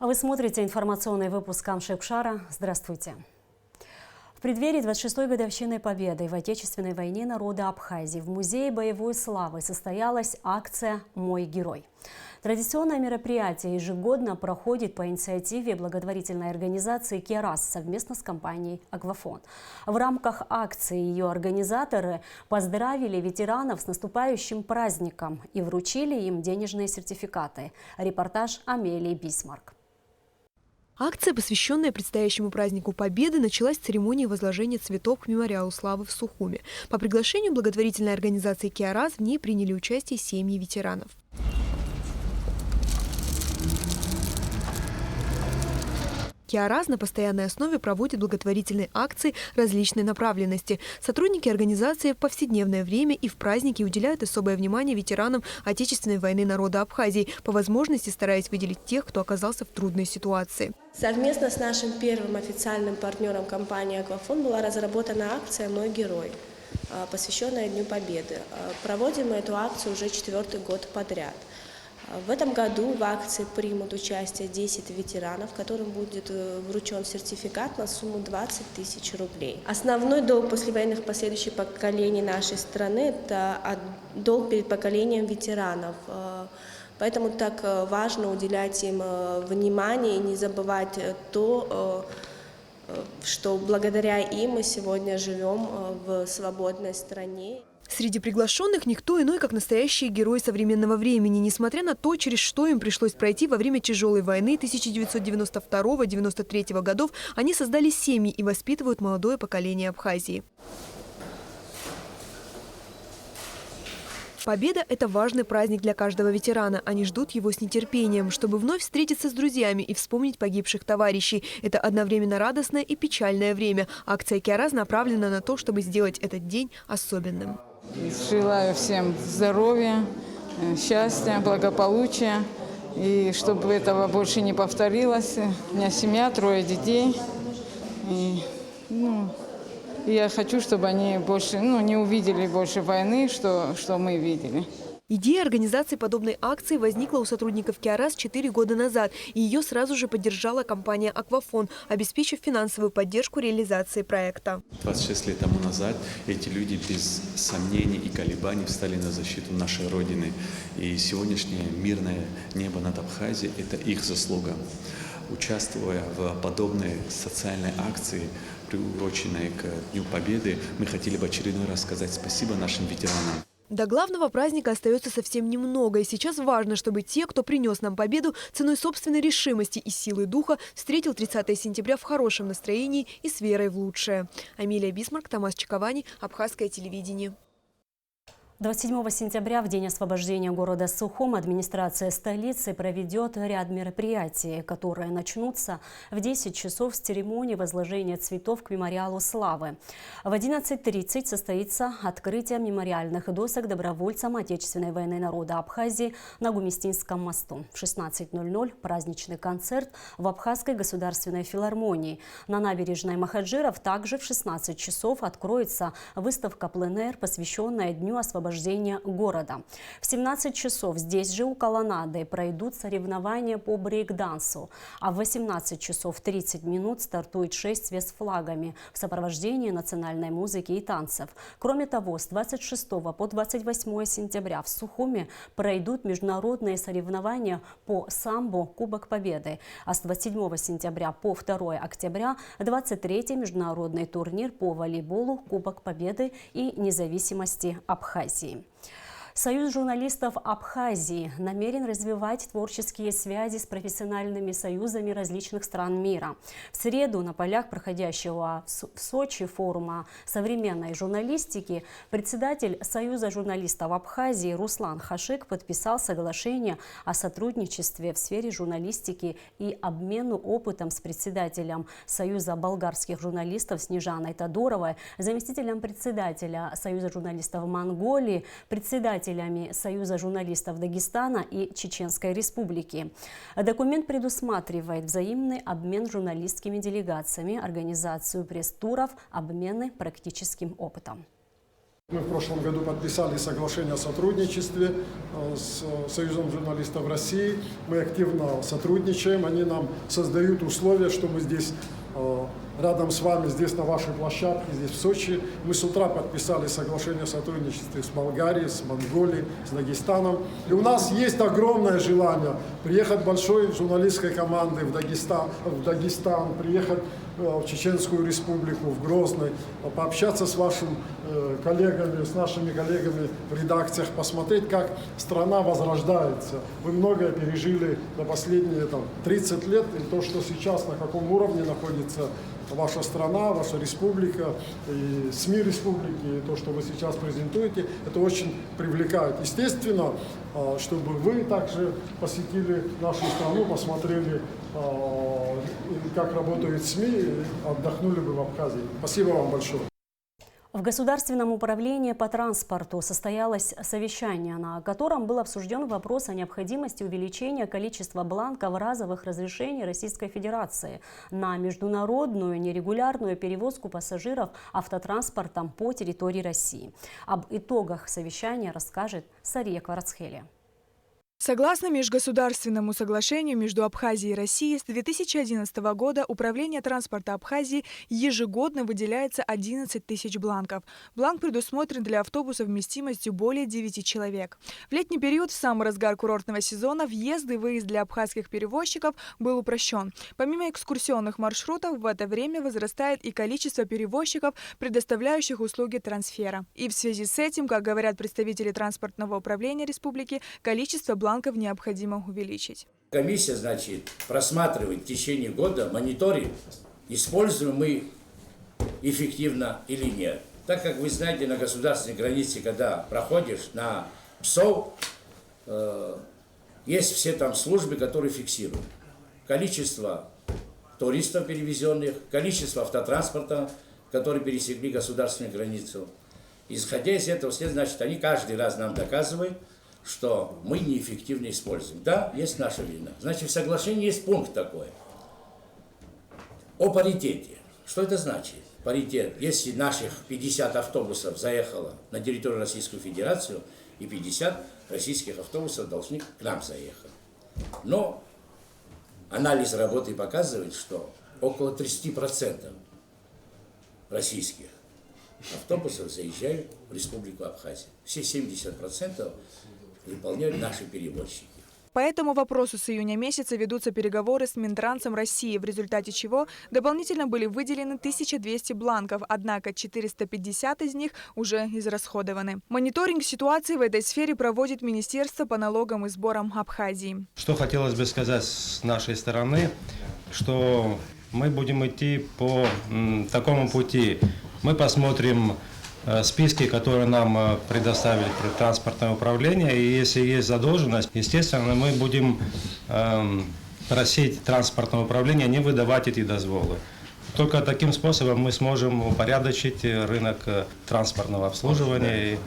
А вы смотрите информационный выпуск Камши-Кшара. Здравствуйте. В преддверии 26-й годовщины Победы в Отечественной войне народа Абхазии в Музее боевой славы состоялась акция «Мой герой». Традиционное мероприятие ежегодно проходит по инициативе благотворительной организации «Керас» совместно с компанией «Аквафон». В рамках акции ее организаторы поздравили ветеранов с наступающим праздником и вручили им денежные сертификаты. Репортаж Амелии Бисмарк. Акция, посвященная предстоящему празднику Победы, началась с церемонии возложения цветов к мемориалу славы в Сухуми. По приглашению благотворительной организации «Керас» в ней приняли участие семьи ветеранов. «Керас» на постоянной основе проводит благотворительные акции различной направленности. Сотрудники организации в повседневное время и в праздники уделяют особое внимание ветеранам Отечественной войны народа Абхазии, по возможности стараясь выделить тех, кто оказался в трудной ситуации. Совместно с нашим первым официальным партнером компании «Аквафон» была разработана акция «Мой герой», посвященная Дню Победы. Проводим мы эту акцию уже 4-й год подряд. В этом году в акции примут участие 10 ветеранов, которым будет вручен сертификат на сумму 20 тысяч рублей. Основной долг послевоенных последующих поколений нашей страны – это долг перед поколением ветеранов. Поэтому так важно уделять им внимание и не забывать то, что благодаря им мы сегодня живем в свободной стране. Среди приглашенных никто иной, как настоящие герои современного времени. Несмотря на то, через что им пришлось пройти во время тяжелой войны 1992-1993 годов, они создали семьи и воспитывают молодое поколение Абхазии. Победа – это важный праздник для каждого ветерана. Они ждут его с нетерпением, чтобы вновь встретиться с друзьями и вспомнить погибших товарищей. Это одновременно радостное и печальное время. Акция «Керас» направлена на то, чтобы сделать этот день особенным. Желаю всем здоровья, счастья, благополучия. И чтобы этого больше не повторилось. У меня семья, 3 детей. И я хочу, чтобы они больше, не увидели больше войны, что мы видели. Идея организации подобной акции возникла у сотрудников «Керас» 4 года назад. И ее сразу же поддержала компания «Аквафон», обеспечив финансовую поддержку реализации проекта. 26 лет тому назад эти люди без сомнений и колебаний встали на защиту нашей Родины. И сегодняшнее мирное небо над Абхазией – это их заслуга. Участвуя в подобной социальной акции, приуроченной к Дню Победы, мы хотели бы очередной раз сказать спасибо нашим ветеранам. До главного праздника остается совсем немного. И сейчас важно, чтобы те, кто принес нам победу, ценой собственной решимости и силы духа, встретил 30 сентября в хорошем настроении и с верой в лучшее. Амелия Бисмарк, Томас Чаковани, Абхазское телевидение. 27 сентября, в день освобождения города Сухум, администрация столицы проведет ряд мероприятий, которые начнутся в 10 часов с церемонии возложения цветов к мемориалу славы. В 11:30 состоится открытие мемориальных досок добровольцам Отечественной войны народа Абхазии на Гумистинском мосту. В 16:00 праздничный концерт в Абхазской государственной филармонии. На набережной Махаджиров также в 16 часов откроется выставка пленэр, посвященная Дню освобождения города. В 17 часов здесь же у колоннады пройдут соревнования по брейк-дансу, а в 18 часов 30 минут стартует шествие с флагами в сопровождении национальной музыки и танцев. Кроме того, с 26 по 28 сентября в Сухуми пройдут международные соревнования по самбо «Кубок Победы», а с 27 сентября по 2 октября 23-й международный турнир по волейболу «Кубок Победы и независимости Абхазии. Союз журналистов Абхазии намерен развивать творческие связи с профессиональными союзами различных стран мира. В среду на полях проходящего в Сочи форума современной журналистики председатель Союза журналистов Абхазии Руслан Хашик подписал соглашение о сотрудничестве в сфере журналистики и обмену опытом с председателем Союза болгарских журналистов Снежаной Тодоровой, заместителем председателя Союза журналистов Монголии, председателем Союза журналистов Дагестана и Чеченской Республики. Документ предусматривает взаимный обмен журналистскими делегациями, организацию пресс-туров, обмены практическим опытом. Мы в прошлом году подписали соглашение о сотрудничестве с Союзом журналистов России. Мы активно сотрудничаем, они нам создают условия, что мы здесь рядом с вами, здесь на вашей площадке, здесь в Сочи. Мы с утра подписали соглашение о сотрудничестве с Болгарией, с Монголией, с Дагестаном. И у нас есть огромное желание приехать большой журналистской командой в Дагестан, приехать в Чеченскую республику, в Грозный, пообщаться с вашими коллегами, с нашими коллегами в редакциях, посмотреть, как страна возрождается. Вы многое пережили за последние 30 лет, и то, что сейчас, на каком уровне находится ваша страна, ваша республика, и СМИ республики, и то, что вы сейчас презентуете, это очень привлекает. Естественно, чтобы вы также посетили нашу страну, посмотрели, как работают СМИ, и отдохнули бы в Абхазии. Спасибо вам большое. В Государственном управлении по транспорту состоялось совещание, на котором был обсужден вопрос о необходимости увеличения количества бланков разовых разрешений Российской Федерации на международную нерегулярную перевозку пассажиров автотранспортом по территории России. Об итогах совещания расскажет Сария Кварацхелия. Согласно межгосударственному соглашению между Абхазией и Россией, с 2011 года Управление транспорта Абхазии ежегодно выделяется 11 тысяч бланков. Бланк предусмотрен для автобусов вместимостью более 9 человек. В летний период, в самый разгар курортного сезона, въезд и выезд для абхазских перевозчиков был упрощен. Помимо экскурсионных маршрутов, в это время возрастает и количество перевозчиков, предоставляющих услуги трансфера. И в связи с этим, как говорят представители транспортного управления республики, количество бланков необходимо увеличить. Комиссия, просматривает в течение года, мониторинг, используем мы эффективно или нет. Так как вы знаете, на государственной границе, когда проходишь на ПСОВ, есть все там службы, которые фиксируют количество туристов перевезенных, количество автотранспорта, которые пересекли государственную границу. Исходя из этого, они каждый раз нам доказывают, что мы неэффективно используем. Да, есть наша вина. В соглашении есть пункт такой. О паритете. Что это значит? Паритет. Если наших 50 автобусов заехало на территорию Российской Федерации, и 50 российских автобусов должны к нам заехать. Но анализ работы показывает, что около 30% российских автобусов заезжают в Республику Абхазия. Все 70% выполняют наши перевозчики. По этому вопросу с июня месяца ведутся переговоры с Минтрансом России, в результате чего дополнительно были выделены 1200 бланков, однако 450 из них уже израсходованы. Мониторинг ситуации в этой сфере проводит Министерство по налогам и сборам Абхазии. Что хотелось бы сказать с нашей стороны, что мы будем идти по такому пути. Мы посмотрим списки, которые нам предоставили транспортное управление, и если есть задолженность, естественно, мы будем просить транспортное управление не выдавать эти дозволы. Только таким способом мы сможем упорядочить рынок транспортного обслуживания. И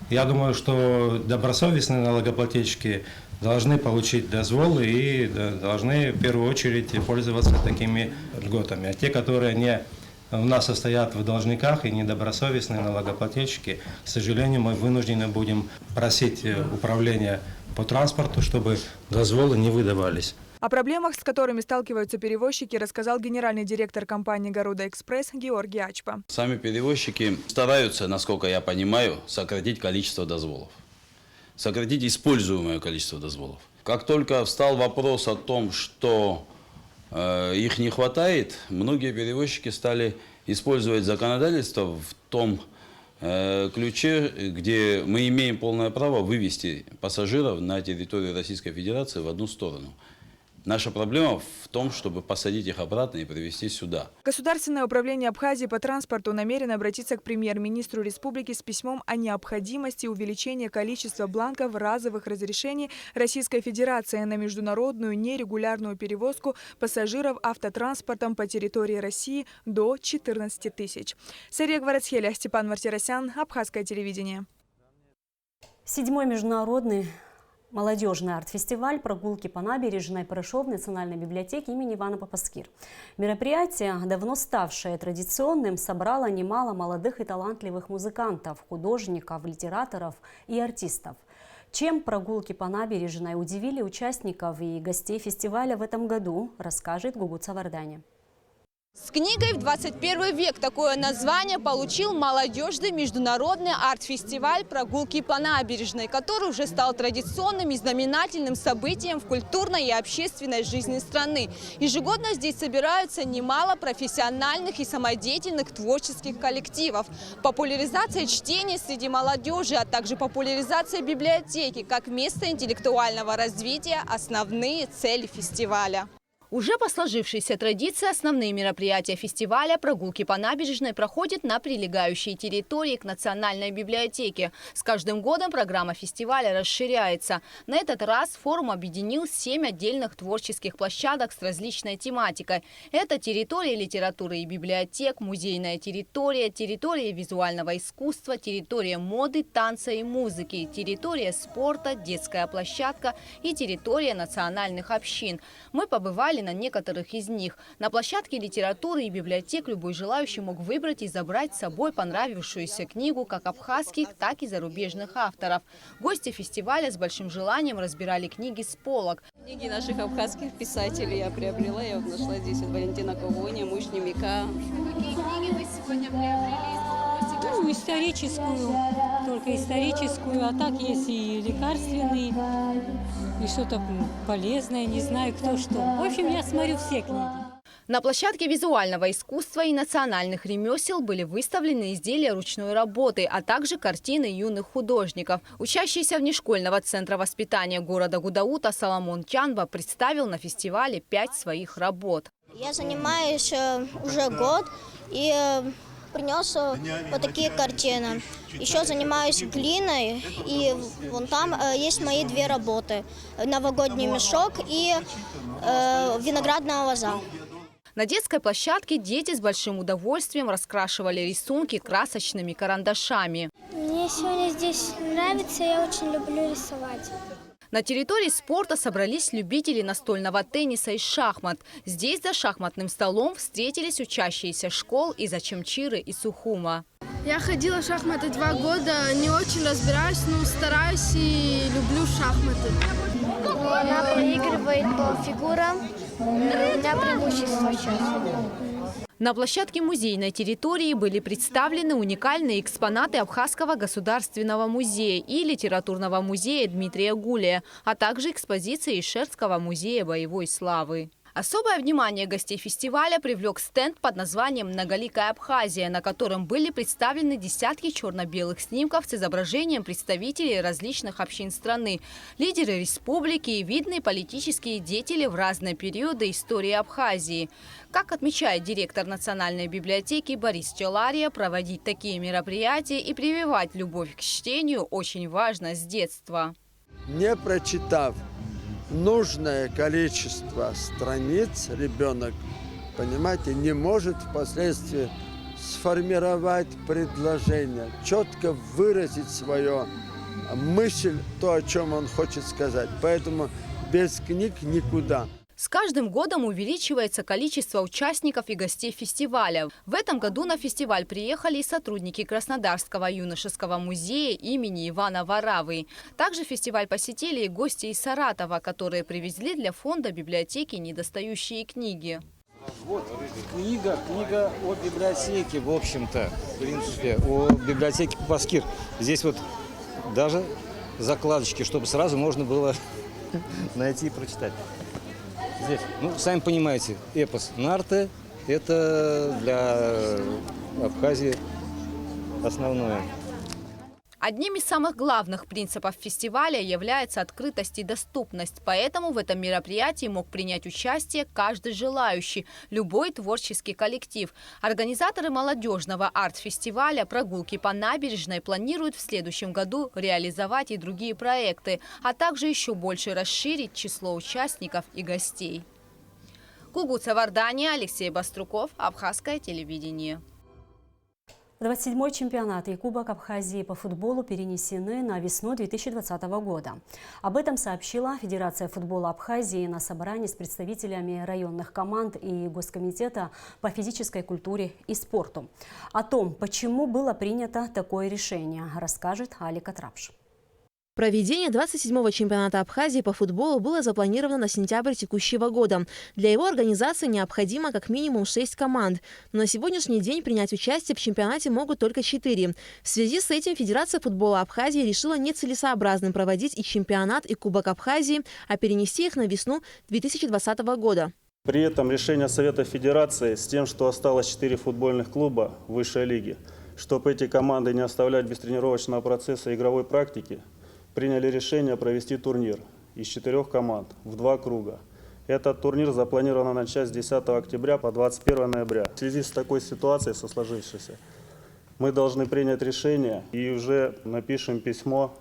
я думаю, что добросовестные налогоплательщики должны получить дозволы и должны в первую очередь пользоваться такими льготами. А те, которые у нас состоят в должниках и недобросовестные налогоплательщики, к сожалению, мы вынуждены будем просить управление по транспорту, чтобы дозволы не выдавались. О проблемах, с которыми сталкиваются перевозчики, рассказал генеральный директор компании «Гаруда Экспресс» Георгий Ачпа. Сами перевозчики стараются, насколько я понимаю, сократить количество дозволов, сократить используемое количество дозволов. Как только встал вопрос о том, что их не хватает, многие перевозчики стали использовать законодательство в том ключе, где мы имеем полное право вывести пассажиров на территорию Российской Федерации в одну сторону. Наша проблема в том, чтобы посадить их обратно и привезти сюда. Государственное управление Абхазии по транспорту намерено обратиться к премьер-министру республики с письмом о необходимости увеличения количества бланков разовых разрешений Российской Федерации на международную нерегулярную перевозку пассажиров автотранспортом по территории России до 14 тысяч. Сария Кварацхелия, Степан Мартиросян, Абхазское телевидение. 7-й международный Молодежный арт-фестиваль «Прогулки по набережной» прошел в Национальной библиотеке имени Ивана Попаскир. Мероприятие, давно ставшее традиционным, собрало немало молодых и талантливых музыкантов, художников, литераторов и артистов. Чем прогулки по набережной удивили участников и гостей фестиваля в этом году, расскажет Гугут Савардани. С книгой в 21 век такое название получил молодежный международный арт-фестиваль «Прогулки по набережной», который уже стал традиционным и знаменательным событием в культурной и общественной жизни страны. Ежегодно здесь собираются немало профессиональных и самодеятельных творческих коллективов. Популяризация чтения среди молодежи, а также популяризация библиотеки как место интеллектуального развития – основные цели фестиваля. Уже по сложившейся традиции основные мероприятия фестиваля «Прогулки по набережной» проходят на прилегающей территории к Национальной библиотеке. С каждым годом программа фестиваля расширяется. На этот раз форум объединил 7 отдельных творческих площадок с различной тематикой. Это территория литературы и библиотек, музейная территория, территория визуального искусства, территория моды, танца и музыки, территория спорта, детская площадка и территория национальных общин. Мы побывали на некоторых из них. На площадке литературы и библиотек любой желающий мог выбрать и забрать с собой понравившуюся книгу как абхазских, так и зарубежных авторов. Гости фестиваля с большим желанием разбирали книги с полок. Книги наших абхазских писателей я приобрела. Я вот нашла здесь Валентина Когоня, Мушнемика. Какие книги вы сегодня приобрели? Ну, историческую, только историческую, а так есть и лекарственные, и что-то полезное, не знаю кто что. В общем, я смотрю все книги. На площадке визуального искусства и национальных ремесел были выставлены изделия ручной работы, а также картины юных художников. Учащийся внешкольного центра воспитания города Гудаута Соломон Чанба представил на фестивале 5 своих работ. Я занимаюсь уже год и принес вот такие картины. Еще занимаюсь глиной, и вон там есть мои 2 работы. Новогодний мешок и виноградная лоза. На детской площадке дети с большим удовольствием раскрашивали рисунки красочными карандашами. Мне сегодня здесь нравится, я очень люблю рисовать. На территории спорта собрались любители настольного тенниса и шахмат. Здесь за шахматным столом встретились учащиеся школ из Ачамчиры и Сухума. Я ходила в шахматы 2 года, не очень разбираюсь, но стараюсь и люблю шахматы. Она проигрывает по фигурам, у меня преимущество сейчас. На площадке музейной территории были представлены уникальные экспонаты Абхазского государственного музея и литературного музея Дмитрия Гулия, а также экспозиции Ишерского музея боевой славы. Особое внимание гостей фестиваля привлек стенд под названием «Многоликая Абхазия», на котором были представлены десятки черно-белых снимков с изображением представителей различных общин страны, лидеры республики и видные политические деятели в разные периоды истории Абхазии. Как отмечает директор Национальной библиотеки Борис Челария, проводить такие мероприятия и прививать любовь к чтению очень важно с детства. Не прочитав нужное количество страниц, ребенок, понимаете, не может впоследствии сформировать предложение, четко выразить свою мысль, то, о чем он хочет сказать. Поэтому без книг никуда. С каждым годом увеличивается количество участников и гостей фестиваля. В этом году на фестиваль приехали и сотрудники Краснодарского юношеского музея имени Ивана Варавы. Также фестиваль посетили и гости из Саратова, которые привезли для фонда библиотеки недостающие книги. Вот книга о библиотеке, в общем-то, в принципе, о библиотеке Попаскир. Здесь вот даже закладочки, чтобы сразу можно было найти и прочитать. Здесь, ну, сами понимаете, эпос Нарте – это для Абхазии основное. Одним из самых главных принципов фестиваля является открытость и доступность. Поэтому в этом мероприятии мог принять участие каждый желающий, любой творческий коллектив. Организаторы молодежного арт-фестиваля «Прогулки по набережной» планируют в следующем году реализовать и другие проекты, а также еще больше расширить число участников и гостей. Гугут Савардани, Алексей Баструков, Абхазское телевидение. 27-й чемпионат и Кубок Абхазии по футболу перенесены на весну 2020 года. Об этом сообщила Федерация футбола Абхазии на собрании с представителями районных команд и Госкомитета по физической культуре и спорту. О том, почему было принято такое решение, расскажет Алика Трапш. Проведение 27-го чемпионата Абхазии по футболу было запланировано на сентябрь текущего года. Для его организации необходимо как минимум 6 команд. Но на сегодняшний день принять участие в чемпионате могут только 4. В связи с этим Федерация футбола Абхазии решила нецелесообразным проводить и чемпионат, и Кубок Абхазии, а перенести их на весну 2020 года. При этом решение Совета Федерации с тем, что осталось 4 футбольных клуба высшей лиги, чтобы эти команды не оставлять без тренировочного процесса и игровой практики, приняли решение провести турнир из 4 команд в 2 круга. Этот турнир запланировано начать с 10 октября по 21 ноября. В связи с такой ситуацией, со сложившейся, мы должны принять решение и уже напишем письмо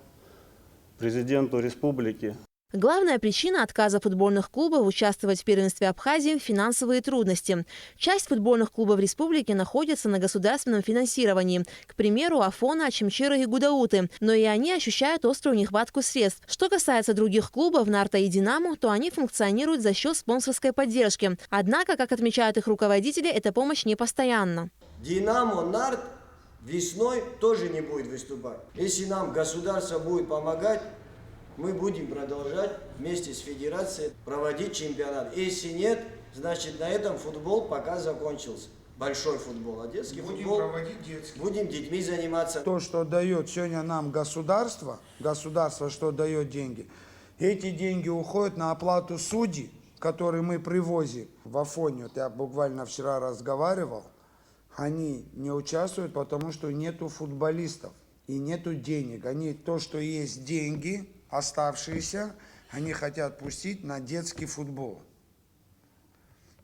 президенту республики. Главная причина отказа футбольных клубов участвовать в первенстве Абхазии – финансовые трудности. Часть футбольных клубов республики находится на государственном финансировании. К примеру, Афона, Ачимчира и Гудауты. Но и они ощущают острую нехватку средств. Что касается других клубов, Нарта и Динамо, то они функционируют за счет спонсорской поддержки. Однако, как отмечают их руководители, эта помощь не постоянна. Динамо, Нарт весной тоже не будет выступать. Если нам государство будет помогать, мы будем продолжать вместе с федерацией проводить чемпионат. Если нет, значит на этом футбол пока закончился. Большой футбол, а детский футбол проводить детский. Будем детьми заниматься. То, что дает сегодня нам государство, что дает деньги, эти деньги уходят на оплату судей, которые мы привозим в Афонию. Я буквально вчера разговаривал. Они не участвуют, потому что нету футболистов и нету денег. Они то, что есть деньги, оставшиеся, они хотят пустить на детский футбол.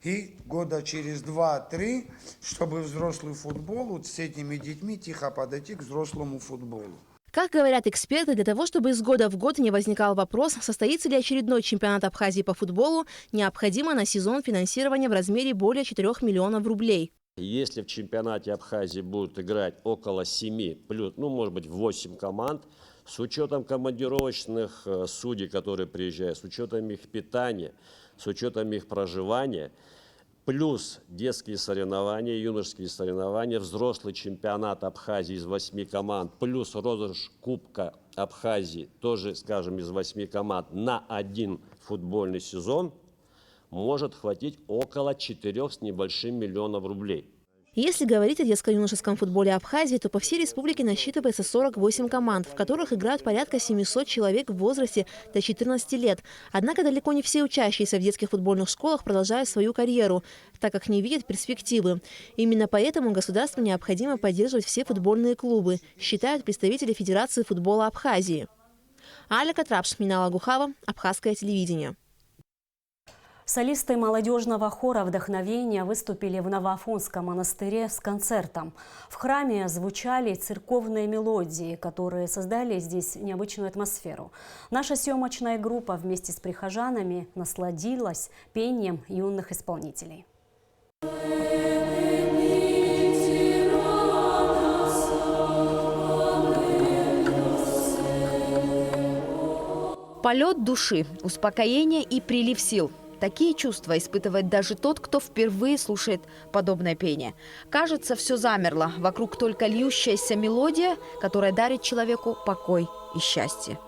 И года через 2-3, чтобы взрослый футбол вот с этими детьми тихо подойти к взрослому футболу. Как говорят эксперты, для того, чтобы из года в год не возникал вопрос, состоится ли очередной чемпионат Абхазии по футболу, необходимо на сезон финансирование в размере более 4 миллионов рублей. Если в чемпионате Абхазии будут играть около 7, плюс, может быть 8 команд, с учетом командировочных судей, которые приезжают, с учетом их питания, с учетом их проживания, плюс детские соревнования, юношеские соревнования, взрослый чемпионат Абхазии из 8 команд, плюс розыгрыш Кубка Абхазии, тоже, скажем, из 8 команд на один футбольный сезон, может хватить около 4 с небольшим миллионов рублей. Если говорить о детско-юношеском футболе Абхазии, то по всей республике насчитывается 48 команд, в которых играют порядка 700 человек в возрасте до 14 лет. Однако далеко не все учащиеся в детских футбольных школах продолжают свою карьеру, так как не видят перспективы. Именно поэтому государству необходимо поддерживать все футбольные клубы, считают представители Федерации футбола Абхазии. Алика Трапш, Минала Гухава, Абхазское телевидение. Солисты молодежного хора «Вдохновение» выступили в Новоафонском монастыре с концертом. В храме звучали церковные мелодии, которые создали здесь необычную атмосферу. Наша съемочная группа вместе с прихожанами насладилась пением юных исполнителей. Полет души, успокоение и прилив сил. Такие чувства испытывает даже тот, кто впервые слушает подобное пение. Кажется, все замерло. Вокруг только льющаяся мелодия, которая дарит человеку покой и счастье.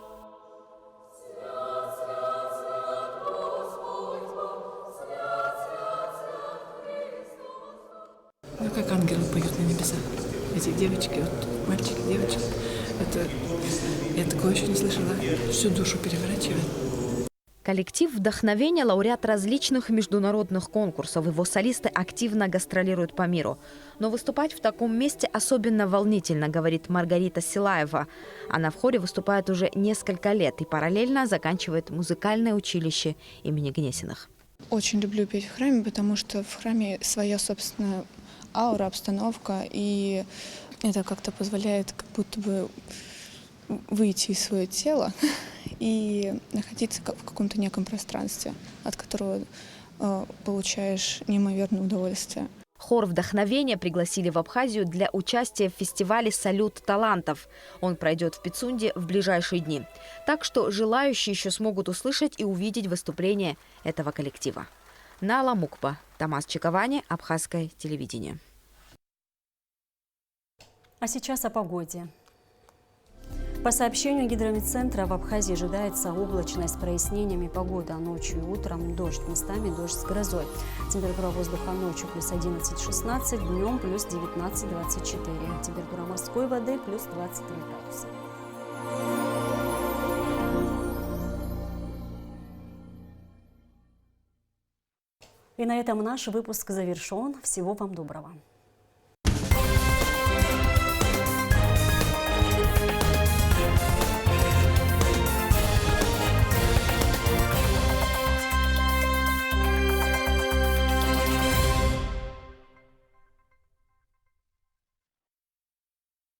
Как ангелы поют на небесах. Эти девочки, мальчики, девочки. Я такое еще не слышала. Всю душу переворачивает. Коллектив «Вдохновение» – лауреат различных международных конкурсов. Его солисты активно гастролируют по миру. Но выступать в таком месте особенно волнительно, говорит Маргарита Силаева. Она в хоре выступает уже несколько лет и параллельно заканчивает музыкальное училище имени Гнесиных. Очень люблю петь в храме, потому что в храме своя собственная аура, обстановка. И это как-то позволяет как будто бы выйти из своего тела и находиться в каком-то неком пространстве, от которого получаешь неимоверное удовольствие. Хор вдохновения пригласили в Абхазию для участия в фестивале «Салют талантов». Он пройдет в Пицунде в ближайшие дни. Так что желающие еще смогут услышать и увидеть выступление этого коллектива. Нала Мукпа, Тамас Чиковани, Абхазское телевидение. А сейчас о погоде. По сообщению гидрометцентра, в Абхазии ожидается облачность с прояснениями погоды, а ночью и утром дождь, местами дождь с грозой. Температура воздуха ночью плюс 11-16, днем плюс 19-24. Температура морской воды плюс 23 градуса. И на этом наш выпуск завершен. Всего вам доброго.